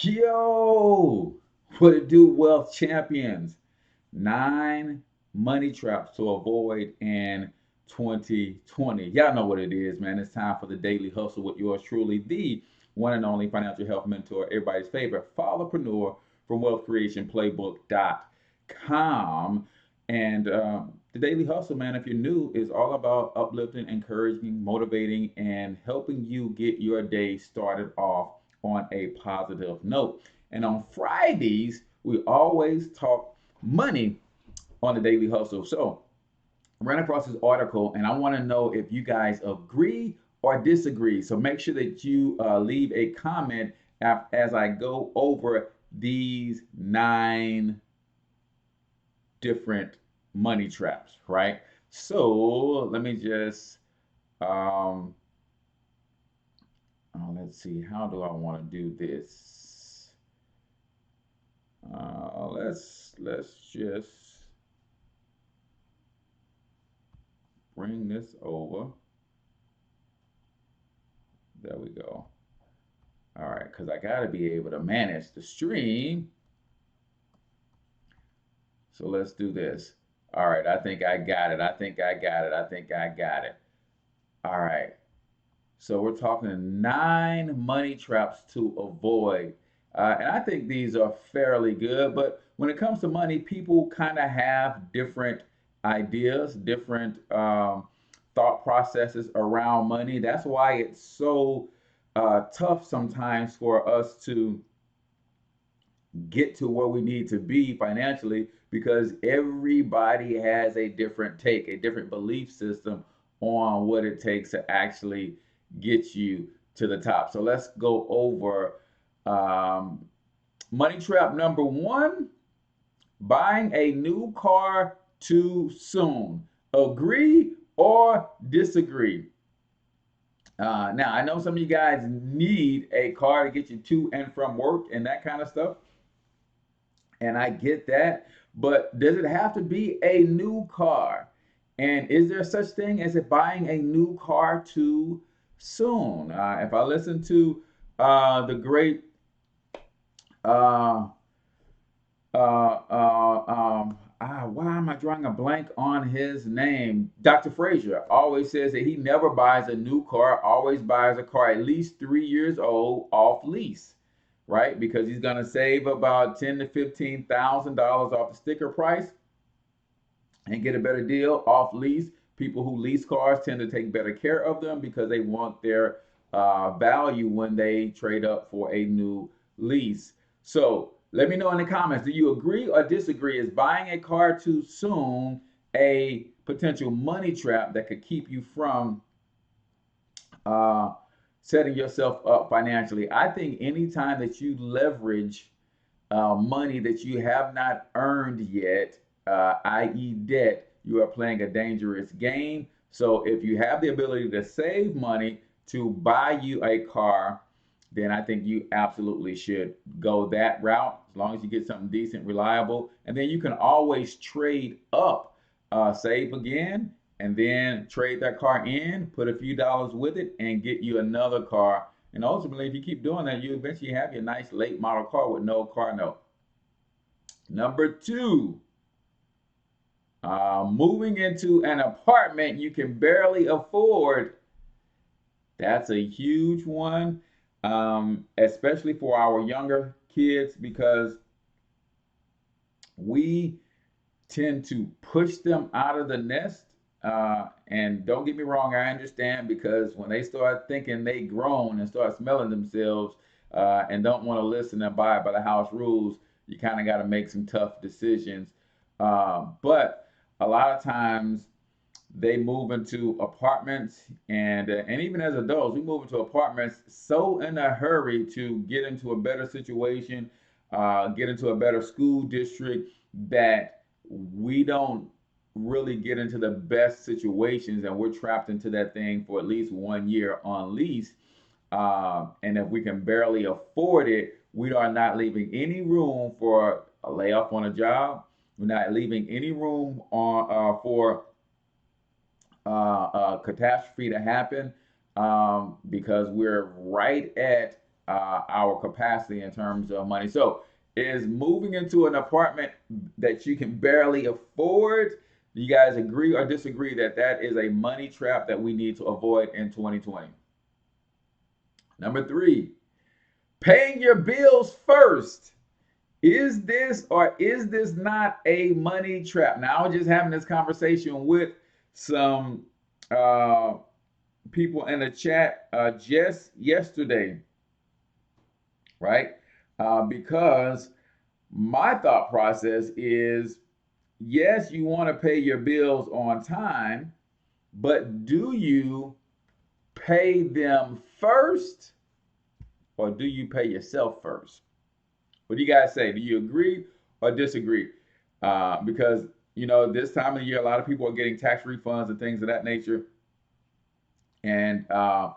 Yo, what it do, wealth champions? 9 money traps to avoid in 2020. Y'all know what it is, man. It's time for the daily hustle with yours truly, the one and only financial health mentor, everybody's favorite followpreneur from wealthcreationplaybook.com. And the daily hustle, man, if you're new, is all about uplifting, encouraging, motivating, and helping you get your day started off on a positive note. And on Fridays, we always talk money on the Daily Hustle. So I ran across this article and I want to know if you guys agree or disagree. So make sure that you leave a comment as I go over these 9 different money traps, right? So let me just, um, let's see, how do I want to do this? Let's just bring this over. There we go. All right, because I got to be able to manage the stream. So let's do this. All right, I think I got it. I think I got it. I think I got it. All right. So we're talking 9 money traps to avoid. And I think these are fairly good, but when it comes to money, people kind of have different ideas, different thought processes around money. That's why it's so tough sometimes for us to get to where we need to be financially because everybody has a different take, a different belief system on what it takes to actually get you to the top. So let's go over um, money trap number one: buying a new car too soon. Agree or disagree? Now, I know some of you guys need a car to get you to and from work and that kind of stuff, and I get that. But does it have to be a new car? And is there such thing as it buying a new car too soon? If I listen to the great uh, why am I drawing a blank on his name? Dr. Frazier always says that he never buys a new car, always buys a car at least 3 years old off lease, right? Because he's gonna save about $10,000 to $15,000 off the sticker price and get a better deal off lease. People who lease cars tend to take better care of them because they want their value when they trade up for a new lease. So let me know in the comments, do you agree or disagree? Is buying a car too soon a potential money trap that could keep you from uh, setting yourself up financially? I think anytime that you leverage money that you have not earned yet, i.e., debt, you are playing a dangerous game. So if you have the ability to save money to buy you a car, then I think you absolutely should go that route as long as you get something decent, reliable. And then you can always trade up, save again, and then trade that car in, put a few dollars with it, and get you another car. And ultimately, if you keep doing that, you eventually have your nice late model car with no car note. Number two, moving into an apartment you can barely afford. That's a huge one, especially for our younger kids because we tend to push them out of the nest. And don't get me wrong, I understand because when they start thinking they grown and start smelling themselves and don't want to listen and abide by the house rules, you kind of got to make some tough decisions. But a lot of times they move into apartments, and even as adults, we move into apartments so in a hurry to get into a better situation, get into a better school district that we don't really get into the best situations, and we're trapped into that thing for at least 1 year on lease. And if we can barely afford it, we are not leaving any room for a layoff on a job. We're not leaving any room for catastrophe to happen because we're right at our capacity in terms of money. So, is moving into an apartment that you can barely afford? Do you guys agree or disagree that that is a money trap that we need to avoid in 2020? Number three, paying your bills first. Is this or is this not a money trap? Now, I was just having this conversation with some uh, people in the chat just yesterday, right? Because my thought process is yes, you want to pay your bills on time, but do you pay them first or do you pay yourself first? What do you guys say? Do you agree or disagree? Because this time of the year, a lot of people are getting tax refunds and things of that nature. And a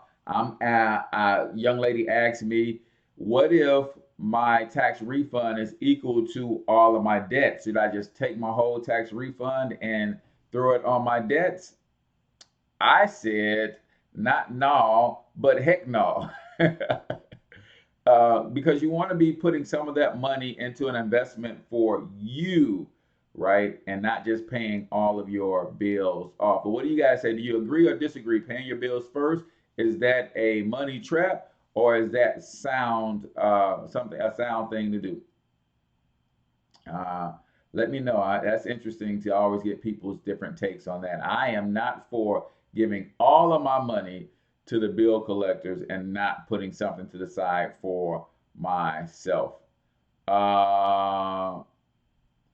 young lady asked me, "What if my tax refund is equal to all of my debts? Should I just take my whole tax refund and throw it on my debts?" I said, "Not no, but heck no." Because you want to be putting some of that money into an investment for you, right? And not just paying all of your bills off. But what do you guys say? Do you agree or disagree? Paying your bills first, is that a money trap or is that sound something a sound thing to do? Uh, Let me know. That's interesting to always get people's different takes on that. I am not for giving all of my money to the bill collectors and not putting something to the side for myself. Uh,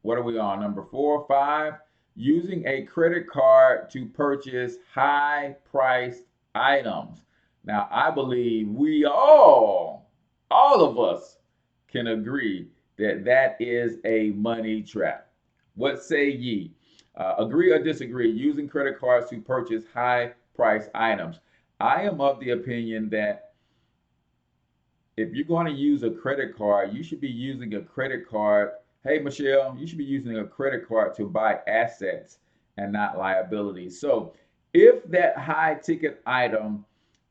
what are we on? Number 4 or 5? Using a credit card to purchase high priced items. Now, I believe all of us, can agree that that is a money trap. What say ye? Agree or disagree? Using credit cards to purchase high priced items. I am of the opinion that if you're going to use a credit card, you should be using a credit card. Hey, Michelle, you should be using a credit card to buy assets and not liabilities. So, if that high ticket item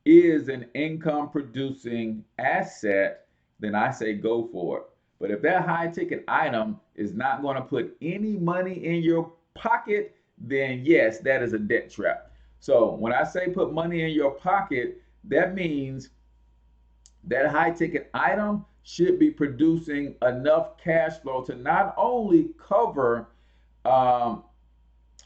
is an income producing asset, then I say go for it. But if that high ticket item is not going to put any money in your pocket, then yes, that is a debt trap. So, when I say put money in your pocket, that means that high ticket item should be producing enough cash flow to not only cover um,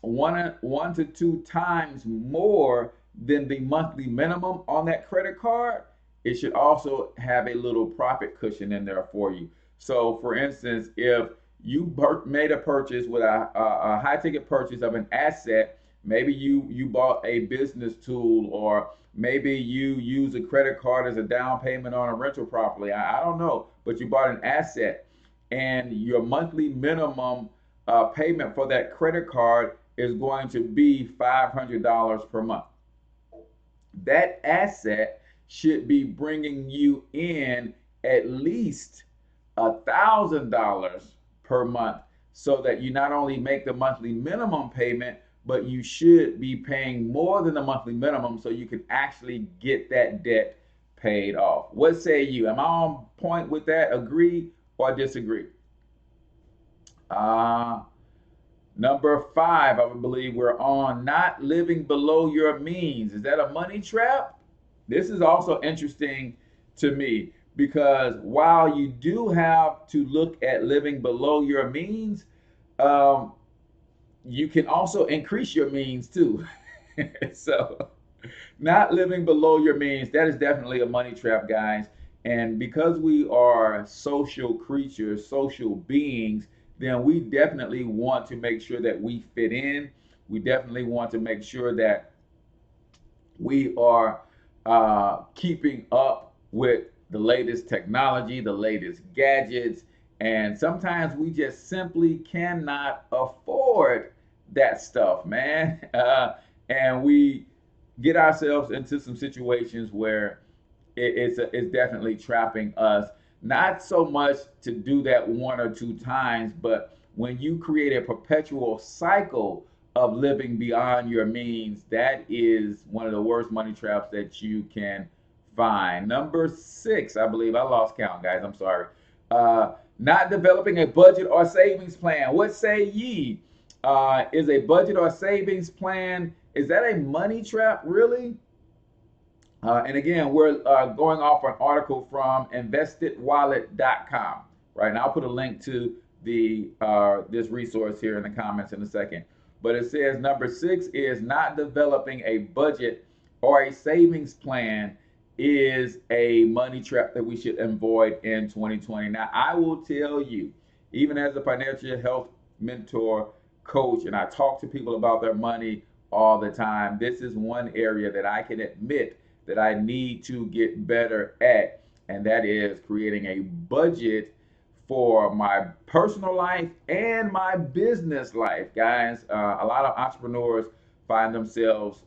one to two times more than the monthly minimum on that credit card, it should also have a little profit cushion in there for you. So, for instance, if you made a purchase with a high ticket purchase of an asset, maybe you bought a business tool, or maybe you use a credit card as a down payment on a rental property. I don't know, but you bought an asset, and your monthly minimum payment for that credit card is going to be $500 per month. That asset should be bringing you in at least $1,000 per month, so that you not only make the monthly minimum payment, but you should be paying more than the monthly minimum so you can actually get that debt paid off. What say you? Am I on point with that? Agree or disagree? Uh, Number 5, I believe we're on, not living below your means. Is that a money trap? This is also interesting to me because while you do have to look at living below your means, um, you can also increase your means too. So, not living below your means, that is definitely a money trap, guys. And because we are social creatures, social beings, then we definitely want to make sure that we fit in. We definitely want to make sure that we are keeping up with the latest technology, the latest gadgets, and sometimes we just simply cannot afford that stuff, man. And we get ourselves into some situations where it's definitely trapping us. Not so much to do that one or two times, but when you create a perpetual cycle of living beyond your means, that is one of the worst money traps that you can Fine. Number 6, I believe I lost count, guys. I'm sorry. Not developing a budget or savings plan. What say ye? Is a budget or savings plan, is that a money trap, really? And again, we're going off an article from investedwallet.com, right? And I'll put a link to the this resource here in the comments in a second. But it says number 6 is not developing a budget or a savings plan is a money trap that we should avoid in 2020. Now, I will tell you, even as a financial health mentor, coach, and I talk to people about their money all the time, this is one area that I can admit that I need to get better at, and that is creating a budget for my personal life and my business life, guys. A lot of entrepreneurs find themselves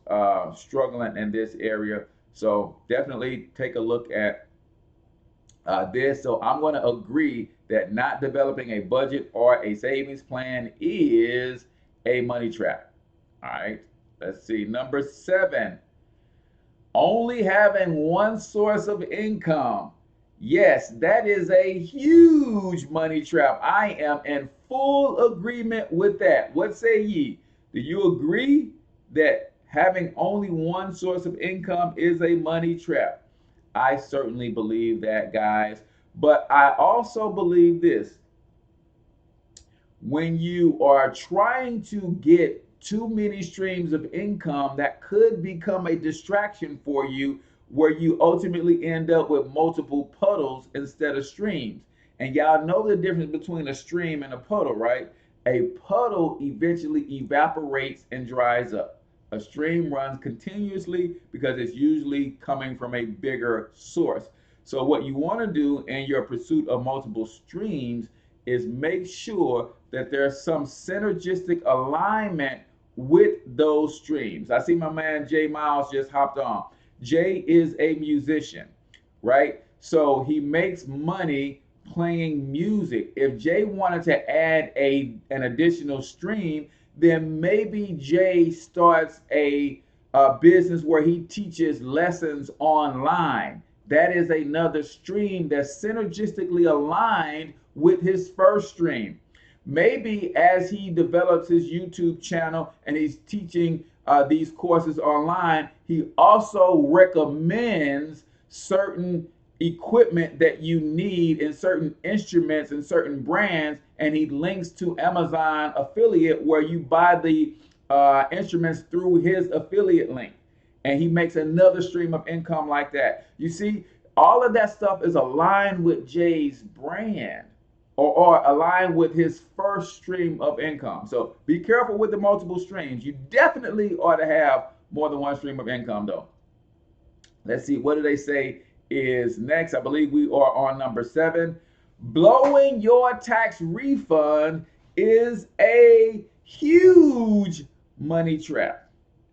struggling in this area. So definitely take a look at this. So I'm going to agree that not developing a budget or a savings plan is a money trap. All right. Let's see. Number 7, only having one source of income. Yes, that is a huge money trap. I am in full agreement with that. What say ye? Do you agree that having only one source of income is a money trap? I certainly believe that, guys. But I also believe this. When you are trying to get too many streams of income, that could become a distraction for you, where you ultimately end up with multiple puddles instead of streams. And y'all know the difference between a stream and a puddle, right? A puddle eventually evaporates and dries up. A stream runs continuously because it's usually coming from a bigger source. So what you want to do in your pursuit of multiple streams is make sure that there's some synergistic alignment with those streams. I see my man Jay Miles just hopped on. Jay is a musician, right? So he makes money playing music. If Jay wanted to add an additional stream, then maybe Jay starts a business where he teaches lessons online. That is another stream that's synergistically aligned with his first stream. Maybe as he develops his YouTube channel and he's teaching these courses online, he also recommends certain equipment that you need and certain instruments and certain brands, and he links to Amazon affiliate where you buy the instruments through his affiliate link, and he makes another stream of income like that. You see, all of that stuff is aligned with Jay's brand, or align with his first stream of income. So be careful with the multiple streams. You definitely ought to have more than one stream of income, though. Let's see, what do they say is next? I believe we are on number 7. Blowing your tax refund is a huge money trap.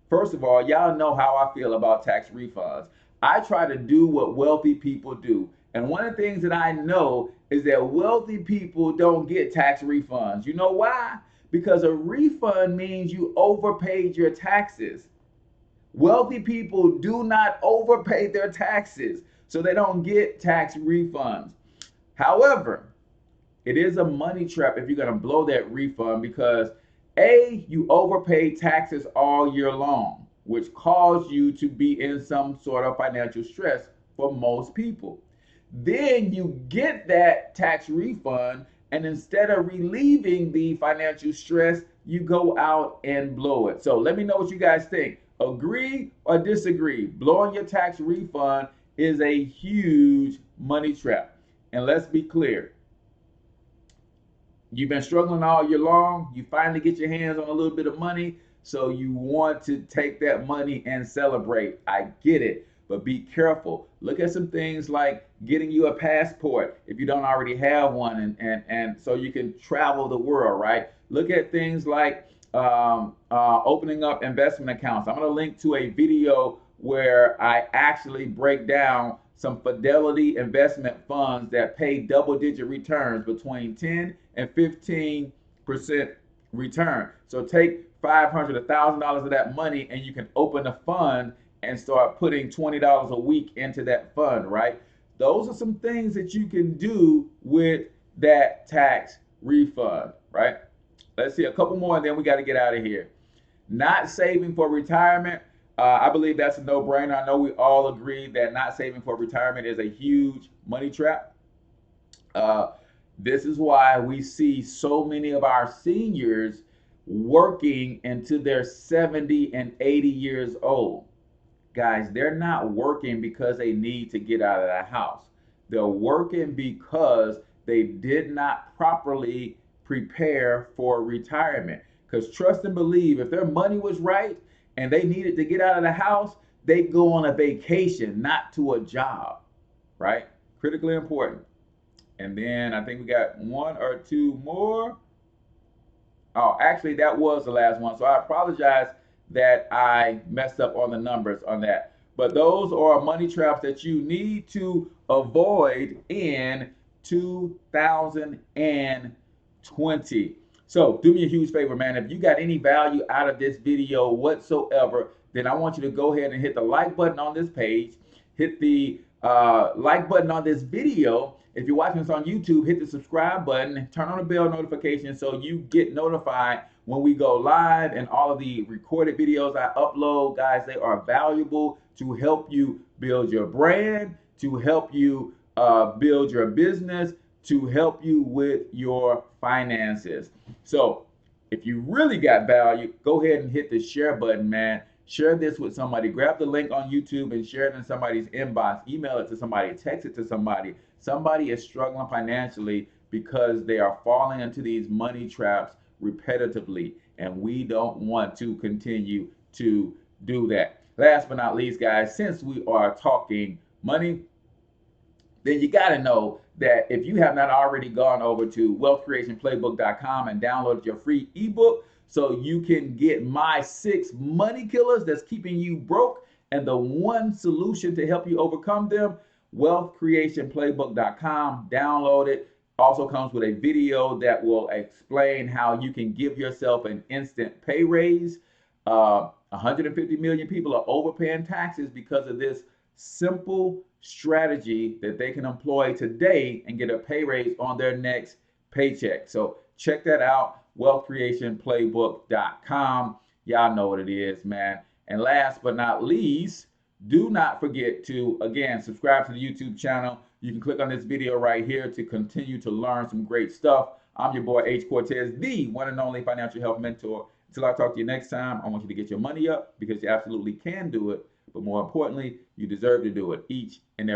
First of all, y'all know how I feel about tax refunds. I try to do what wealthy people do. And one of the things that I know is that wealthy people don't get tax refunds. You know why? Because a refund means you overpaid your taxes. Wealthy people do not overpay their taxes, so they don't get tax refunds. However, it is a money trap if you're going to blow that refund, because A, you overpaid taxes all year long, which caused you to be in some sort of financial stress for most people. Then you get that tax refund, and instead of relieving the financial stress, you go out and blow it. So let me know what you guys think. Agree or disagree? Blowing your tax refund is a huge money trap. And let's be clear. You've been struggling all year long. You finally get your hands on a little bit of money, so you want to take that money and celebrate. I get it. But be careful. Look at some things like getting you a passport if you don't already have one, and so you can travel the world, right? Look at things like opening up investment accounts. I'm going to link to a video where I actually break down some Fidelity investment funds that pay double-digit returns between 10 and 15% return. So take $500, $1,000 of that money, and you can open a fund and start putting $20 a week into that fund, right? Those are some things that you can do with that tax refund, right? Let's see a couple more and then we got to get out of here. Not saving for retirement. I believe that's a no-brainer. I know we all agree that not saving for retirement is a huge money trap. Uh, this is why we see so many of our seniors working into their 70 and 80 years old. Guys, they're not working because they need to get out of the house. They're working because they did not properly prepare for retirement. Because trust and believe, if their money was right and they needed to get out of the house, they go on a vacation, not to a job, right? Critically important. And then I think we got one or two more. Oh, actually, that was the last one. So I apologize that I messed up on the numbers on that. But those are money traps that you need to avoid in 2020. So do me a huge favor, man. If you got any value out of this video whatsoever, then I want you to go ahead and hit the like button on this page, hit the like button on this video. If you're watching this on YouTube, hit the subscribe button, turn on the bell notification so you get notified when we go live, and all of the recorded videos I upload. Guys, they are valuable to help you build your brand, to help you build your business, to help you with your finances. So if you really got value, go ahead and hit the share button, man. Share this with somebody. Grab the link on YouTube and share it in somebody's inbox. Email it to somebody. Text it to somebody. Somebody is struggling financially because they are falling into these money traps repetitively, and we don't want to continue to do that. Last but not least, guys, since we are talking money, then you got to know that if you have not already gone over to wealthcreationplaybook.com and downloaded your free ebook so you can get my 6 money killers that's keeping you broke and the one solution to help you overcome them, wealthcreationplaybook.com, download it. Also comes with a video that will explain how you can give yourself an instant pay raise. 150 million people are overpaying taxes because of this simple strategy that they can employ today and get a pay raise on their next paycheck. So check that out, wealthcreationplaybook.com. Y'all know what it is, man. And last but not least, do not forget to, again, subscribe to the YouTube channel. You can click on this video right here to continue to learn some great stuff. I'm your boy, H Cortez, the one and only financial health mentor. Until I talk to you next time, I want you to get your money up because you absolutely can do it. But more importantly, you deserve to do it each and every